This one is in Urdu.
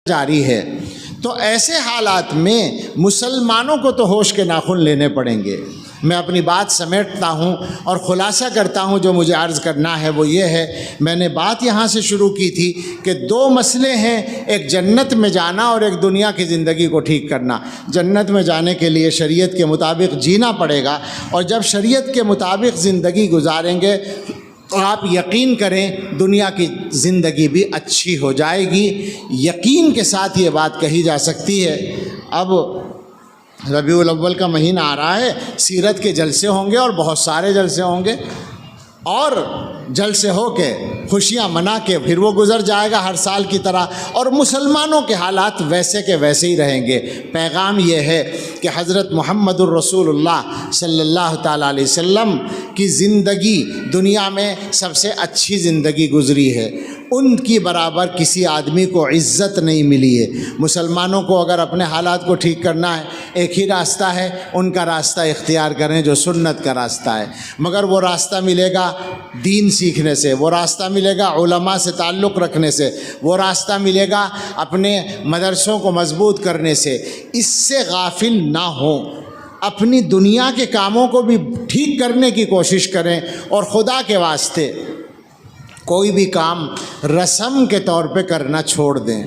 جاری ہے۔ تو ایسے حالات میں مسلمانوں کو تو ہوش کے ناخن لینے پڑیں گے۔ میں اپنی بات سمیٹتا ہوں اور خلاصہ کرتا ہوں، جو مجھے عرض کرنا ہے وہ یہ ہے، میں نے بات یہاں سے شروع کی تھی کہ دو مسئلے ہیں، ایک جنت میں جانا اور ایک دنیا کی زندگی کو ٹھیک کرنا۔ جنت میں جانے کے لیے شریعت کے مطابق جینا پڑے گا، اور جب شریعت کے مطابق زندگی گزاریں گے تو آپ یقین کریں دنیا کی زندگی بھی اچھی ہو جائے گی۔ یقین کے ساتھ یہ بات کہی جا سکتی ہے۔ اب ربیع الاول کا مہینہ آ رہا ہے، سیرت کے جلسے ہوں گے اور بہت سارے جلسے ہوں گے، اور جلسے ہو کے خوشیاں منا کے پھر وہ گزر جائے گا ہر سال کی طرح، اور مسلمانوں کے حالات ویسے کے ویسے ہی رہیں گے۔ پیغام یہ ہے کہ حضرت محمد الرسول اللہ صلی اللہ تعالیٰ علیہ وسلم کی زندگی دنیا میں سب سے اچھی زندگی گزری ہے، ان کی برابر کسی آدمی کو عزت نہیں ملی ہے۔ مسلمانوں کو اگر اپنے حالات کو ٹھیک کرنا ہے، ایک ہی راستہ ہے، ان کا راستہ اختیار کریں جو سنت کا راستہ ہے، مگر وہ راستہ ملے گا دین سیکھنے سے، وہ راستہ ملے گا علماء سے تعلق رکھنے سے، وہ راستہ ملے گا اپنے مدرسوں کو مضبوط کرنے سے۔ اس سے غافل نہ ہوں، اپنی دنیا کے کاموں کو بھی ٹھیک کرنے کی کوشش کریں، اور خدا کے واسطے کوئی بھی کام رسم کے طور پہ کرنا چھوڑ دیں۔